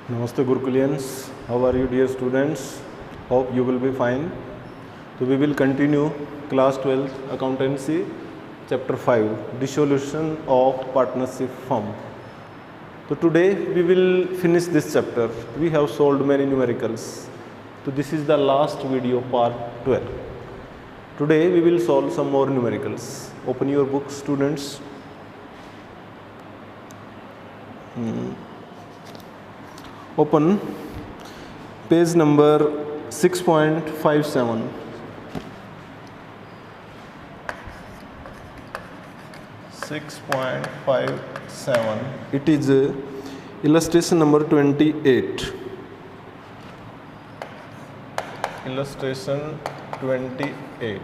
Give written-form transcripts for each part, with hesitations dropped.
Namaste Gurukulians, how are you dear students? Hope you will be fine. So we will continue class 12 accountancy chapter 5 dissolution of partnership firm. So today we will finish this chapter. We have solved many numericals. So this is the last video part 12. Today we will solve some more numericals. Open your books students. Open page number 6.57. 6.57. It is illustration number 28. Illustration 28.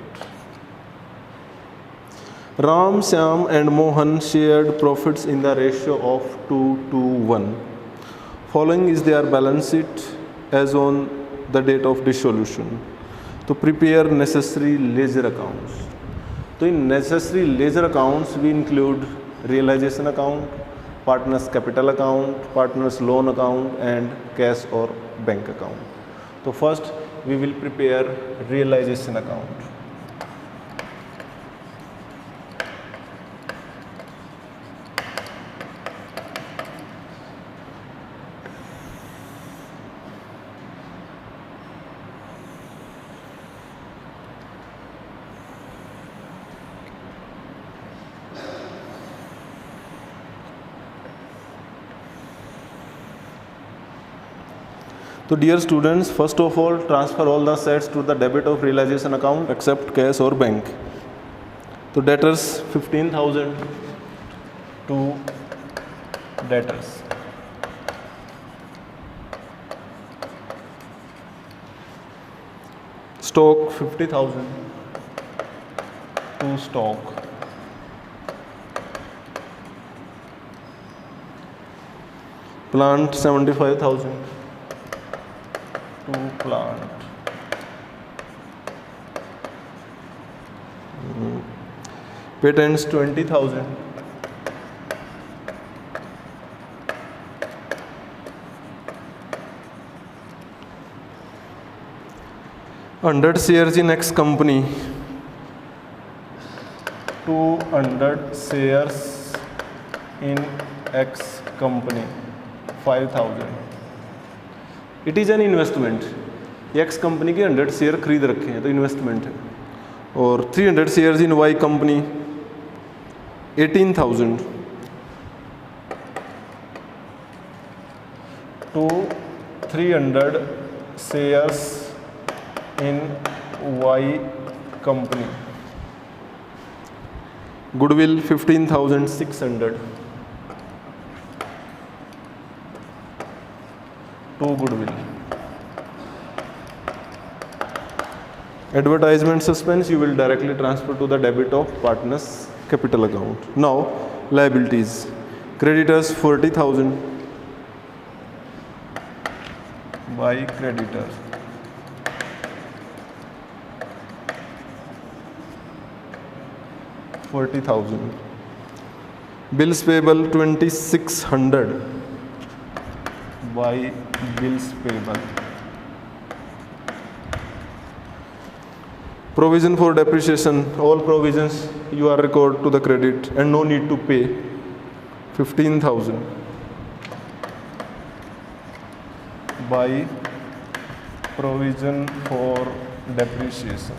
Ram, Shyam and Mohan shared profits in the ratio of 2 to 1. Following is their balance sheet as on the date of dissolution. To prepare necessary ledger accounts. So in necessary ledger accounts we include realization account, partners capital account, partners loan account and cash or bank account. So first we will prepare realization account. So dear students, first of all transfer all the assets to the debit of realization account except cash or bank. So debtors 15,000 to debtors. Stock 50,000 to stock. Plant 75,000 to plant. Patents 20,000. Hundred shares in X company. 200 shares in X company. 5,000. It is an investment. X company के 100 share खरीद रखे हैं तो investment है. और 300 shares in Y company 18,000 to 300 shares in Y company. Goodwill 15,600 to goodwill. Advertisement suspense you will directly transfer to the debit of partners capital account. Now liabilities. Creditors 40,000 by creditor. Bills payable 2,600 by bills payable. Provision for depreciation. All provisions you are record to the credit and no need to pay. 15,000 by provision for depreciation.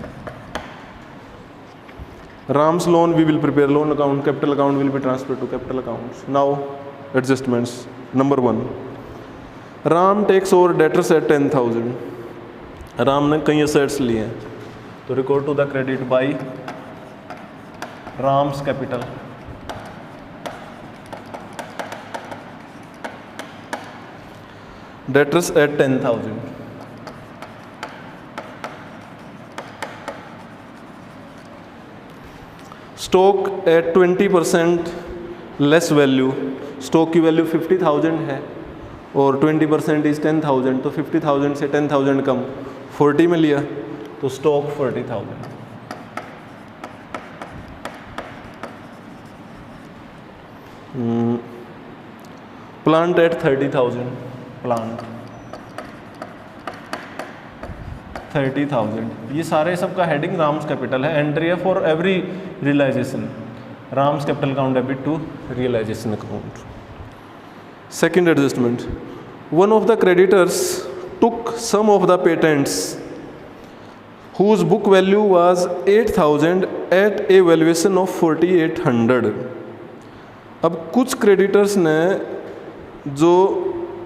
Ram's loan we will prepare loan account, capital account will be transferred to capital accounts. Now adjustments. Number 1. Ram takes over debtors at 10,000. Ram ने कई assets लिए हैं तो record to the credit by Ram's capital. Debtors at 10,000. Stock at 20% less value. Stock की value 50,000 है और 20% is 10,000 तो 50,000 से 10,000 कम 40 में लिया तो स्टॉक 40,000. Plant at 30,000. प्लांट 30,000। ये सारे सबका हेडिंग राम्स कैपिटल है। एंट्री है for every realisation, Ram's capital account debit to realisation account. Second adjustment, one of the creditors took some of the patents whose book value was 8,000 at a valuation of 4,800। अब कुछ creditors ने जो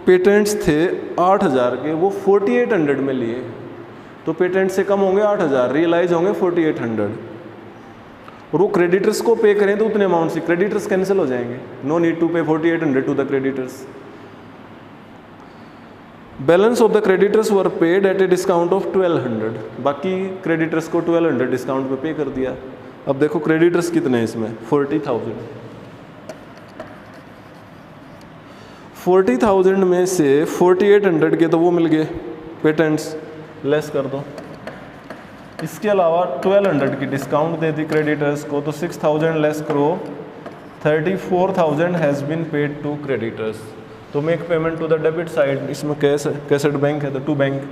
patents थे 8,000 के वो 4,800 में लिए, तो पेटेंट से कम होंगे 8,000, रियलाइज होंगे 4,800, और वो क्रेडिटर्स को पे करें तो उतने अमाउंट से क्रेडिटर्स कैंसिल हो जाएंगे। No need to pay 4,800 to the creditors. Balance of the creditors were paid at a discount of 1,200। बाकी क्रेडिटर्स को 1,200 डिस्काउंट पे पे कर दिया। अब देखो क्रेडिटर्स कितने हैं इसमें, 40,000। 40,000 में से 4,800 के तो वो मिल गए पेटेंट्स, लेस कर दो। इसके अलावा 1,200 की डिस्काउंट दे दी क्रेडिटर्स को, तो 6,000 लेस करो, 34,000 has been paid to creditors. तो make payment to the debit side, इसमें कैश है, कैसेट बैंक है तो to bank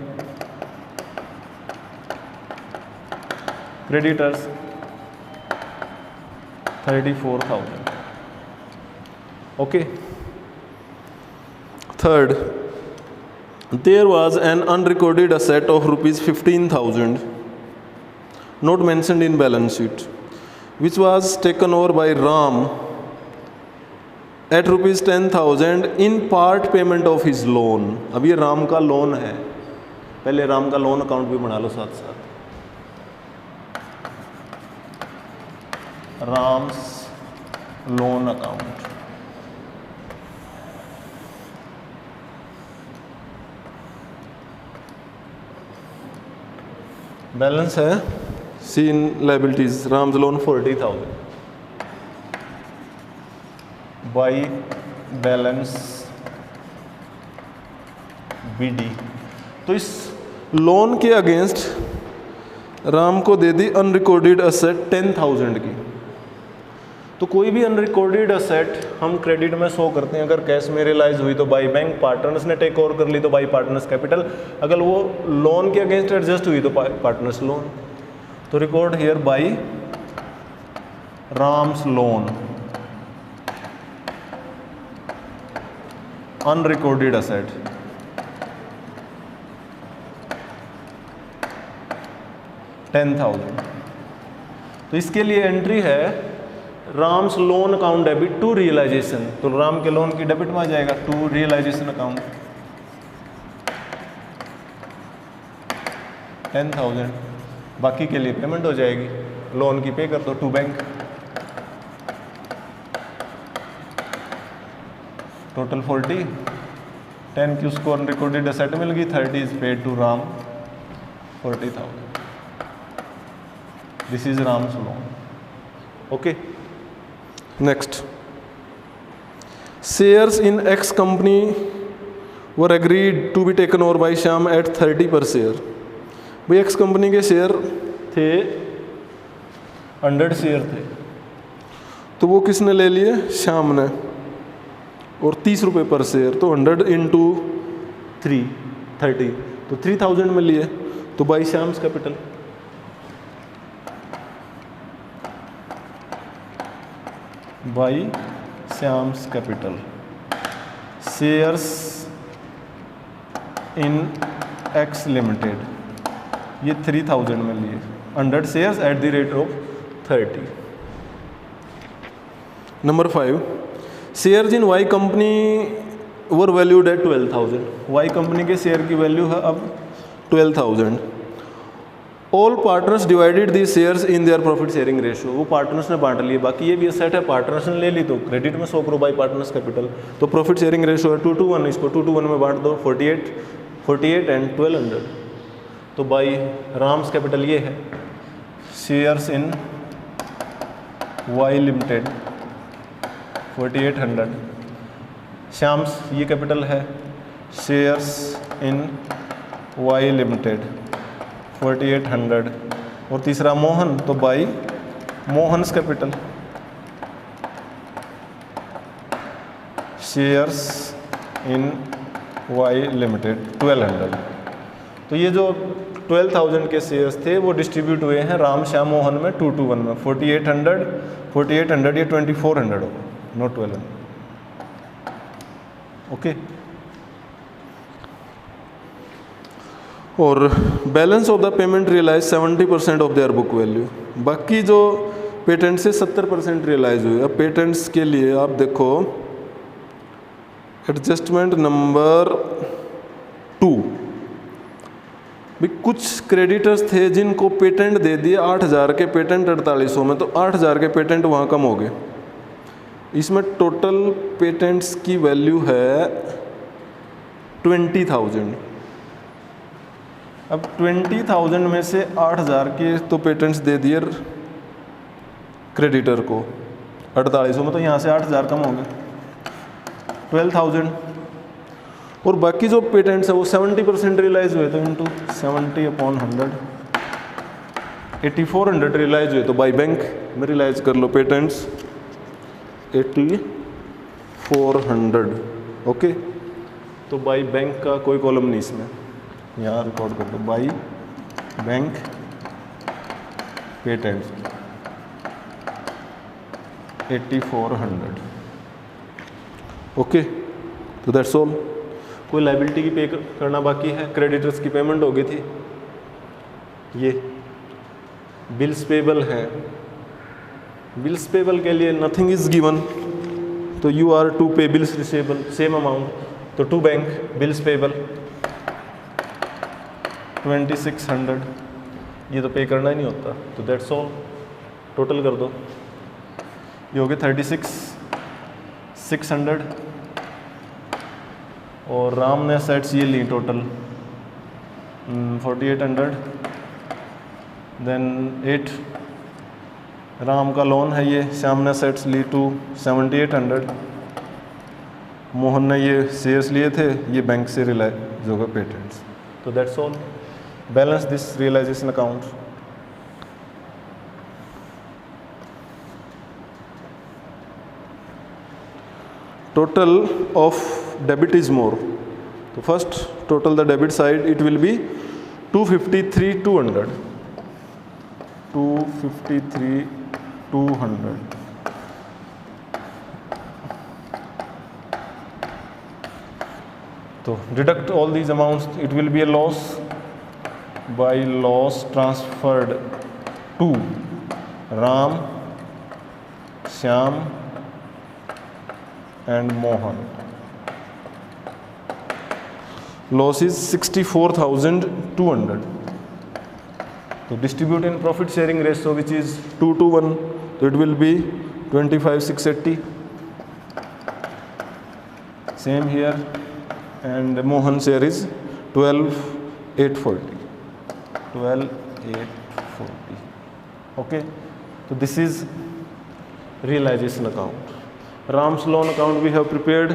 creditors 34,000। Okay. Third, there was an unrecorded asset of ₹15,000 not mentioned in balance sheet which was taken over by Ram at ₹10,000 in part payment of his loan। अब ये राम का loan है, पहले राम का loan account भी बना लो साथ साथ, राम्स लोन अकाउंट। बैलेंस है see in liabilities, Ram's loan 40,000 by balance BD। तो इस लोन के अगेंस्ट राम को दे दी अनरिकॉर्डेड असेट 10,000 की। तो कोई भी अनरिकॉर्डेड असेट हम क्रेडिट में शो करते हैं, अगर कैश में रियलाइज हुई तो बाई बैंक, पार्टनर्स ने टेक ओवर कर ली तो बाई पार्टनर्स कैपिटल, अगर वो लोन के अगेंस्ट एडजस्ट हुई तो पार्टनर्स लोन। तो record here by Ram's loan unrecorded asset. $10,000। तो इसके लिए एंट्री है Ram's loan account debit to realisation, तो राम के लोन की डेबिट में आ जाएगा टू रियलाइजेशन अकाउंट 10,000। बाकी के लिए पेमेंट हो जाएगी, लोन की पे कर दो टू बैंक, टोटल 40, 10 की उसको अनरिकॉर्डेड असेट मिल गई, 30 is paid to Ram 40,000। This is Ram's loan. Okay. Next, shares in X company were agreed to be taken over by Shyam at 30 per share. भाई एक्स कंपनी के शेयर थे 100 शेयर थे, तो वो किसने ले लिए, श्याम ने, और 30 रुपये पर शेयर, तो 100 इंटू 30, तो 3,000 में लिए, तो by Shyam's capital. By Shyam's capital, shares in X limited, ये 3,000 में लिए, 100 shares at the rate of 30। Number 5, shares in Y company were valued at 12,000। Y company के शेयर की वैल्यू है अब 12,000। All partners divided the shares in their profit sharing ratio, वो partners ने बांट लिए, बाकी ये भी असेट है, पार्टनर्स ने ले ली तो क्रेडिट में शो करो बाई पार्टनर्स कैपिटल। तो प्रॉफिट शेयरिंग रेशियो है 2:1, इसको 2:1 में बांट दो, 48 एंड 1200, तो बाई राम्स कैपिटल ये है, shares in Y limited 4800, Shyam's ये कैपिटल है, शेयर्स इन वाई लिमिटेड 4800, और तीसरा मोहन, तो by Mohan's capital, shares in Y limited 1200। तो ये जो 12,000 के शेयर्स थे वो डिस्ट्रीब्यूट हुए हैं राम श्याम मोहन में 2:1 में। 4800 ये 2400 होगा, नॉट 1200। ओके। और balance of the payment realise 70% of their book value. बाकी जो पेटेंट से 70% रियलाइज हुए। अब पेटेंट्स के लिए आप देखो एडजस्टमेंट नंबर 2 भी, कुछ क्रेडिटर्स थे जिनको पेटेंट दे दिए 8,000 के, पेटेंट 4800 में, तो 8,000 के पेटेंट वहाँ कम हो गए। इसमें टोटल पेटेंट्स की वैल्यू है 20,000। अब 20,000 में से 8,000 के तो पेटेंट्स दे दिए क्रेडिटर को 4800 में, तो यहाँ से 8,000 कम हो गए 12,000। और बाकी जो पेटेंट्स है वो 70% रियलाइज हुए, तो इंटू 70/100 8400 रियलाइज हुए, तो बाई बैंक में रियलाइज कर लो पेटेंट्स 8400। ओके। तो बाई बैंक का कोई कॉलम नहीं इसमें, यहाँ रिकॉर्ड कर दो बाई बैंक पेटेंट्स 8400। ओके। तो दैट्स ऑल। कोई लाइबिलिटी की पे करना बाकी है? क्रेडिटर्स की पेमेंट हो गई थी। ये बिल्स पेबल है, बिल्स पेबल के लिए नथिंग इज गिवन, तो you are to pay bills receivable same amount, तो टू बैंक बिल्स पेबल 2600, ये तो पे करना ही नहीं होता, तो दैट्स ऑल। टोटल कर दो, ये हो गए 36,600। और राम ने सेट्स ये ली टोटल 4800, देन 8 राम का लोन है ये, श्याम ने सेट्स ली 7800, मोहन ने ये शेयर्स लिए थे, ये बैंक से रियलाइज होगा पेटेंट्स। तो that's all. Balance this realisation account. Total of debit is more. So first total the debit side, it will be 253,200. 253,200. So deduct all these amounts, it will be a loss by loss transferred to Ram, Shyam and Mohan. Loss is 64,200. So distribute in profit sharing ratio, which is 2:1, so it will be 25,680. Same here, and Mohan share is 12,840. 12,840. Okay, so this is realization account. Ram's loan account we have prepared.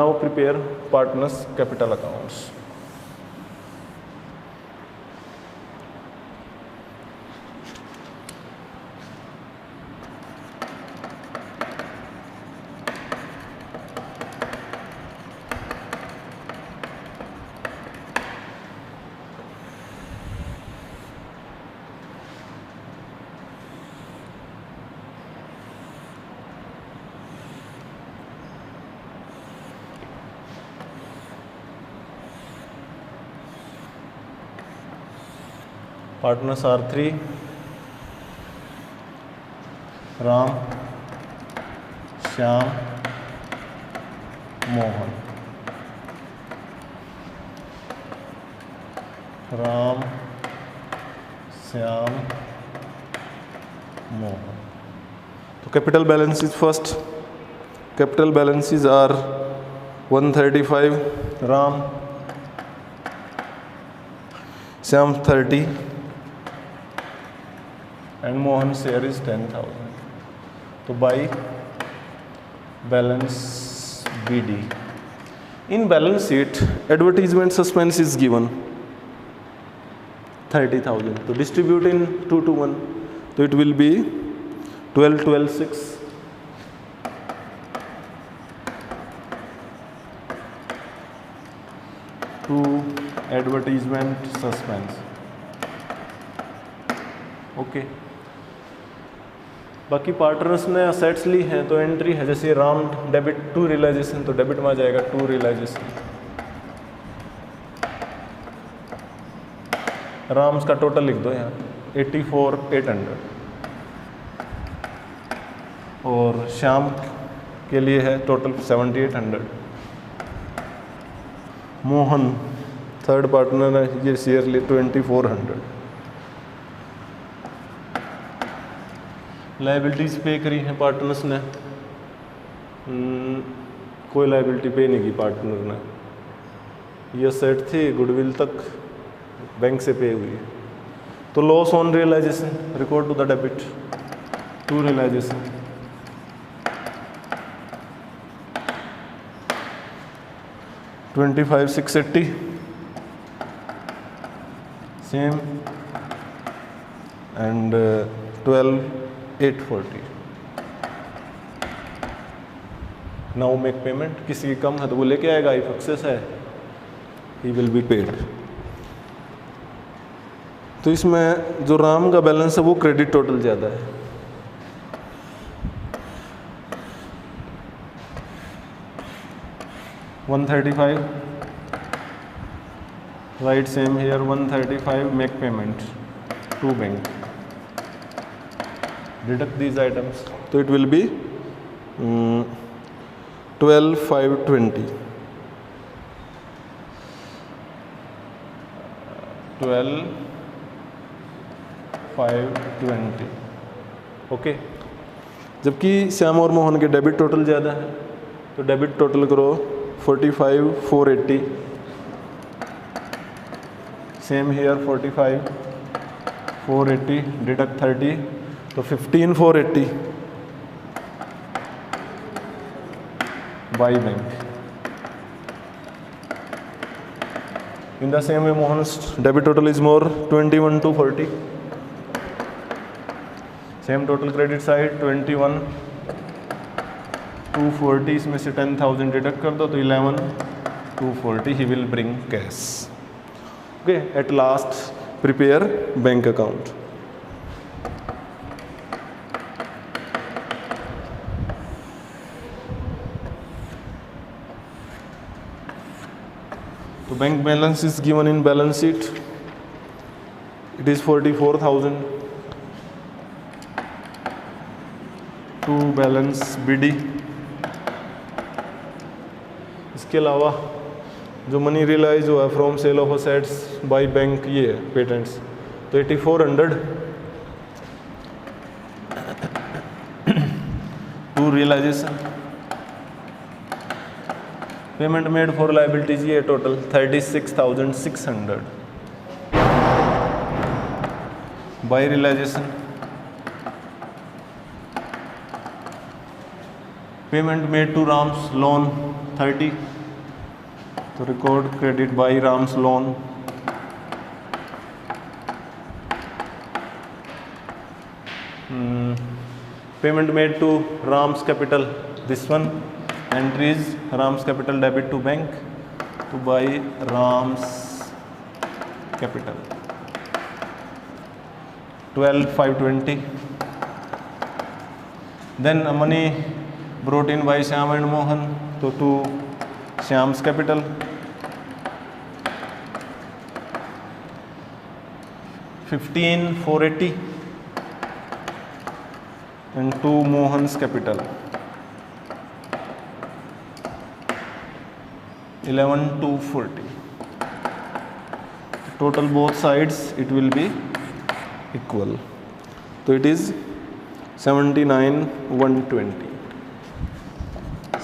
Now prepare partners capital accounts. Partners are 3: Ram, Shyam, Mohan. Ram, Shyam, Mohan. So capital balances first. Capital balances are 135 Ram, Shyam 30, and Mohan share is 10,000. So by balance BD. In balance sheet, advertisement suspense is given 30,000. So distribute in 2:1. So it will be 12, 12, 6. To advertisement suspense. Okay, बाकी partners ने assets ली हैं तो entry है, जैसे Ram debit to realisation तो debit में आ जाएगा टू रियलाइजेशन। राम्स का टोटल लिख दो यहाँ 84,800 और श्याम के लिए है टोटल 7,800। मोहन थर्ड पार्टनर है, ये शेयर लिए 2,400। लाइबिलिटीज पे करी हैं पार्टनर्स ने, कोई लाइबिलिटी पे नहीं की पार्टनर ने, ये सेट थी गुडविल तक बैंक से पे हुई है। तो loss on realisation record to the debit to realisation. $25,680 same and 12,840। Now make payment. किसी की कम है तो वो लेके आएगा, इफ सक्सेस है ही विल बी पेड। तो इसमें जो राम का बैलेंस है वो क्रेडिट टोटल ज़्यादा है। $135 right same here 135 make payment to bank, deduct these items तो इट विल बी 12,520 12,520 ओके। जबकि श्याम और मोहन के डेबिट टोटल ज़्यादा है तो डेबिट टोटल करो 45,480 सेम हियर 45,480 डिडक्ट 30 तो 15,480 by bank. In the same way, Mohan's debit total is more 21,240. Same total credit side 21,240, इसमें से 10,000 डिडक्ट कर दो तो 11,240 he will bring cash. Okay, at last prepare bank account. So bank balance is given in balance sheet. It is 44,000 to balance BD. इसके अलावा जो money realise हुआ है from sale of assets by bank, ये है patents तो 8,400 to realisation. Payment made for liabilities ये total 36,600 by realisation. Payment made to Ram's loan 30 तो record credit by Ram's loan. Payment made to Ram's capital, this one entries Ram's capital debit to bank to buy Ram's capital 12,520. Then money brought in by Shyam and Mohan to Shyam's capital 15,480 and to Mohan's capital 11,240. Total both sides it will be equal. So it is 79,120.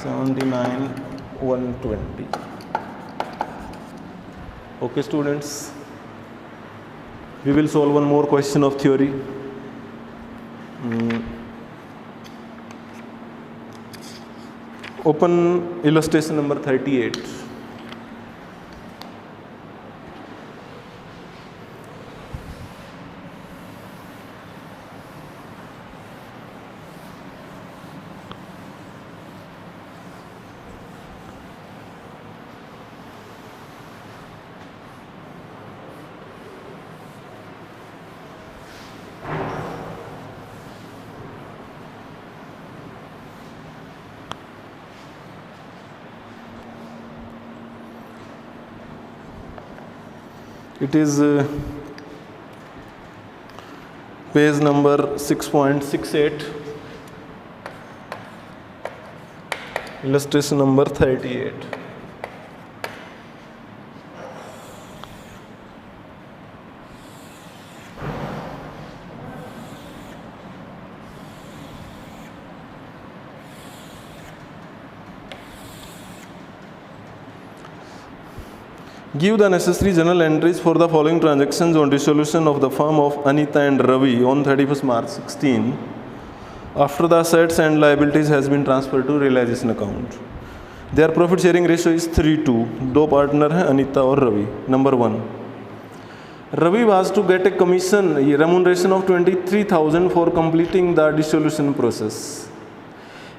79,120. Okay students, we will solve one more question of theory. Open illustration number 38. It is page number 6.68, illustration number 38. Give the necessary journal entries for the following transactions on dissolution of the firm of Anita and Ravi on 31st March 16 after the assets and liabilities has been transferred to realization account. Their profit sharing ratio is 3:2. दो partner हैं अनीता और Ravi. Number 1. Ravi was to get a commission remuneration of 23,000 for completing the dissolution process.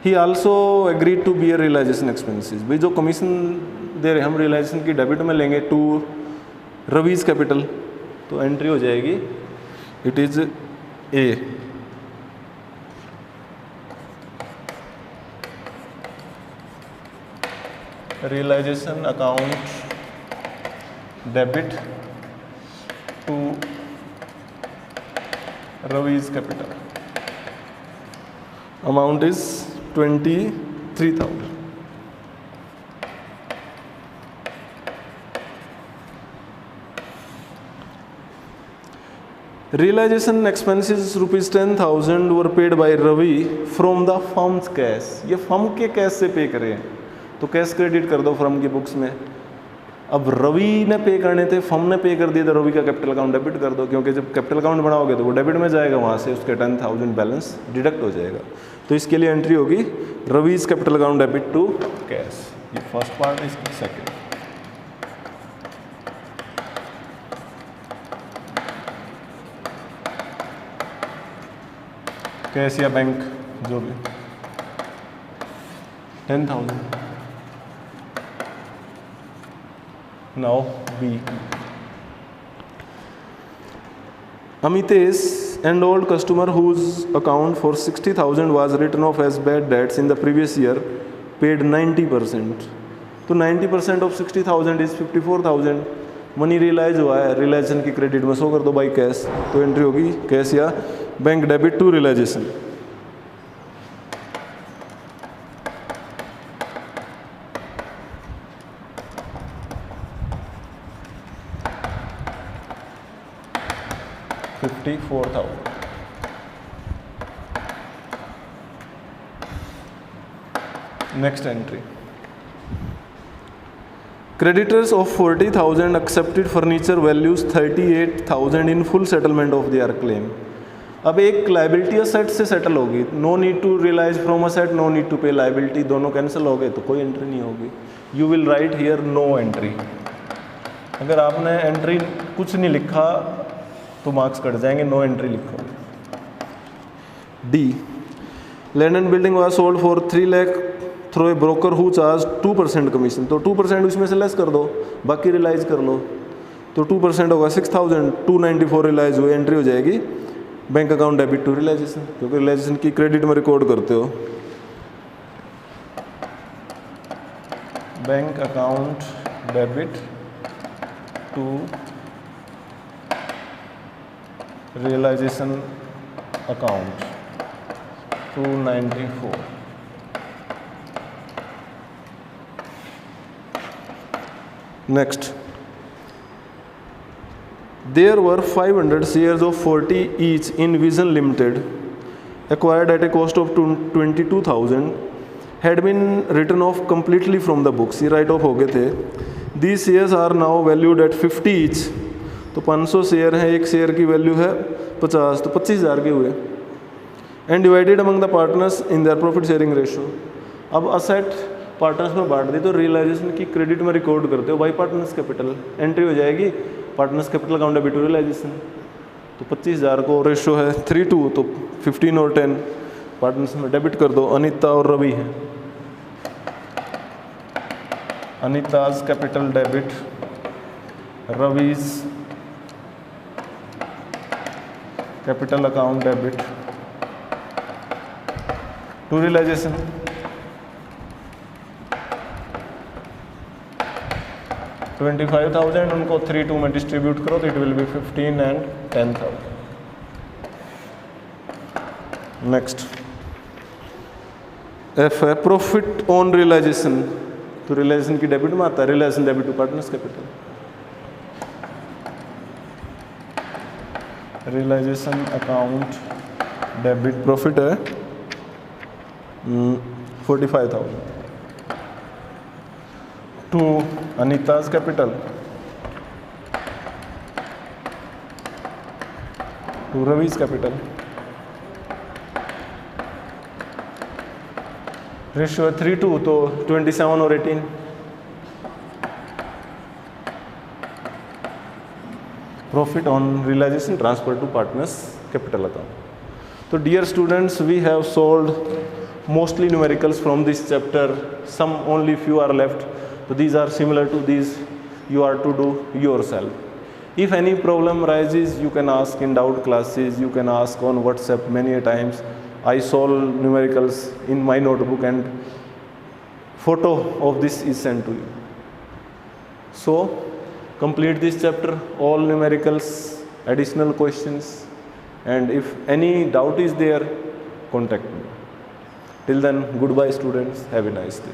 He also agreed to bear realization expenses. भाई जो commission दे रहे हम realisation की debit में लेंगे टू रवीज कैपिटल, तो एंट्री हो जाएगी it is a. Realisation account debit to Ravi's capital. Amount is 23,000. Realization expenses rupees 10,000 were paid by Ravi from the firm's cash. ये फर्म के कैश से पे करें तो कैश क्रेडिट कर दो फर्म की बुक्स में. अब रवि ने पे करने थे, फर्म ने पे कर दिए तो रवि का कैपिटल अकाउंट डेबिट कर दो, क्योंकि जब कैपिटल अकाउंट बनाओगे तो वो डेबिट में जाएगा, वहाँ से उसके 10,000 बैलेंस डिडक्ट हो जाएगा. तो इसके लिए एंट्री होगी Ravi's capital account debit to cash. ये फर्स्ट पार्ट है, इसकी सेकेंड. कैश या बैंक जो भी 10,000. Now B. Amitesh, an old customer whose account for 60,000 was written off as bad debts in the previous year, paid 90%. तो 90% of 60,000 is 54,000. Money realise हुआ है, realisation की क्रेडिट में शो कर दो बाई कैश, तो एंट्री होगी कैश या bank debit to realisation. $54,000. Next entry. Creditors of 40,000 accepted furniture values 38,000 in full settlement of their claim. अब एक लाइबिलिटी असेट से सेटल होगी, no need to realise from asset, no need to pay liability, दोनों cancel हो गए तो कोई entry नहीं होगी. You will write here no entry. अगर आपने एंट्री कुछ नहीं लिखा तो मार्क्स कट जाएंगे, नो एंट्री लिखो. D. Land and building was sold for 3 lakh through a broker who charge 2% commission. तो 2% उसमें से लेस कर दो, बाकी रियलाइज कर लो, तो 2% होगा 6,294 रियलाइज हुए. एंट्री हो जाएगी bank account debit to realisation, क्योंकि रियलाइजेशन की क्रेडिट में रिकॉर्ड करते हो. Bank account debit to realisation account 294. Next. There were 500 shares of 40 each in Vision Limited, acquired at a cost of 22,000, had been written off completely from the books. ये write off हो गए थे. These shares are now valued at 50 each. तो 500 share हैं, एक share की value है 50, तो 25,000 के हुए. And divided among the partners in their profit sharing ratio. अब असेट पार्टनर्स में बांट दी तो रियलाइजेशन की क्रेडिट में रिकॉर्ड करते हो बाई पार्टनर्स कैपिटल. एंट्री हो जाएगी partners capital account debit to realisation. तो 25,000 को रेशो है 3:2, तो 15 और 10 पार्टनर्स में डेबिट कर दो. अनीता और रवि हैं. Anita's capital debit, Ravi's capital account debit to realisation. 25,000 उनको 3 2 में डिस्ट्रीब्यूट करो तो it will be 15 and 10,000. Next F है प्रॉफिट ऑन रियलाइजेशन. तो रियलाइजेशन की डेबिट में आता है, realisation debit to partners capital. Realisation account debit profit है 45,000 to Anita's capital, to Ravi's capital. Ratio 3:2 तो 27 और 18. Profit on realisation transfer to partners capital account. तो dear students, we have solved mostly numericals from this chapter. Some only few are left. So these are similar to these. You are to do yourself. If any problem arises, you can ask in doubt classes. You can ask on WhatsApp many a times. I solve numericals in my notebook and photo of this is sent to you. So complete this chapter, all numericals, additional questions, and if any doubt is there, contact me. Till then, goodbye students, have a nice day.